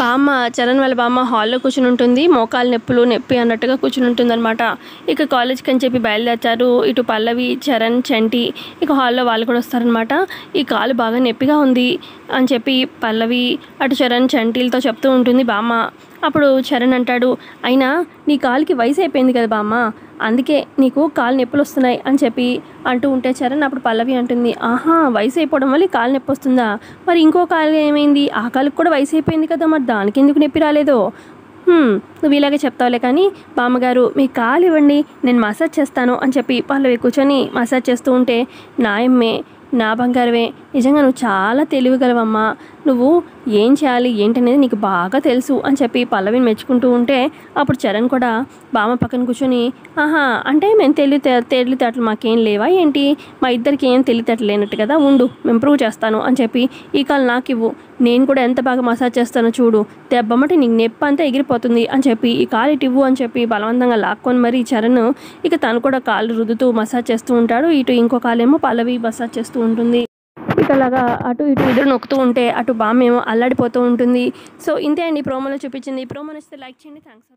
బామ్మ చరణ్ వాళ్ళ బామ్మ హాల్లో కూర్చుని ఉంటుంది. మోకాలు నొప్పి అన్నట్టుగా కూర్చుని ఉంటుందన్నమాట. ఇక కాలేజ్కి అని చెప్పి బయలుదేరుతారు. ఇటు పల్లవి, చరణ్, చంటి ఇక హాల్లో వాళ్ళు కూడా వస్తారనమాట. ఈ కాలు బాగా నొప్పిగా ఉంది అని చెప్పి పల్లవి అటు చరణ్, చంటిలతో చెప్తూ ఉంటుంది బామ్మ. అప్పుడు చరణ్ అంటాడు, అయినా నీ కాలుకి వయసు అయిపోయింది కదా బామ్మ, అందుకే నీకు కాలు నొప్పులు వస్తున్నాయి అని చెప్పి అంటూ ఉంటే చరణ్ అప్పుడు పల్లవి అంటుంది, ఆహా వయసు అయిపోవడం వల్ల ఈ కాలు నొప్పి వస్తుందా, మరి ఇంకో కాలు ఏమైంది, ఆ కాలుకి కూడా వయసు అయిపోయింది కదా, మరి దానికి ఎందుకు నొప్పి రాలేదో. నువ్వు ఇలాగే చెప్తావులే కానీ బామ్మగారు మీ కాలు ఇవ్వండి, నేను మసాజ్ చేస్తాను అని చెప్పి పల్లవి కూర్చొని మసాజ్ చేస్తూ ఉంటే, నాయమ్మే నా బంగారమే, నిజంగా నువ్వు చాలా తెలివిగలవమ్మా, నువ్వు ఏం చేయాలి ఏంటనేది నీకు బాగా తెలుసు అని చెప్పి పల్లవిని మెచ్చుకుంటూ ఉంటే అప్పుడు చరణ్ కూడా బామ్మ పక్కన కూర్చొని, ఆహా అంటే మేము తెలివితేటలు మాకేం లేవా ఏంటి, మా ఇద్దరికి ఏం తెలివితేటలు లేనట్టు కదా, ఉండు మేము ప్రూవ్ చేస్తాను అని చెప్పి ఈ కాలు నాకు ఇవ్వు, నేను కూడా ఎంత బాగా మసాజ్ చేస్తానో చూడు, దెబ్బమ్మటి నీకు నొప్పి అంతా ఎగిరిపోతుంది అని చెప్పి ఈ కాలు ఇటు ఇవ్వు అని చెప్పి బలవంతంగా లాక్కొని మరి చరణ్ ఇక తను కూడా కాళ్ళు రుద్దుతూ మసాజ్ చేస్తూ ఉంటాడు. ఇటు ఇంకో కాలేమో పల్లవి మసాజ్ చేస్తూ ఉంటుంది. ఇక అలాగా అటు ఇటు ఇద్దరు నొక్కుతూ ఉంటే అటు బామ్మ ఏమో అల్లాడిపోతూ ఉంటుంది. సో ఇంతే అండి ప్రోమోలో చూపించింది. ఈ ప్రోమో నచ్చితే లైక్ చేయండి. థ్యాంక్స్.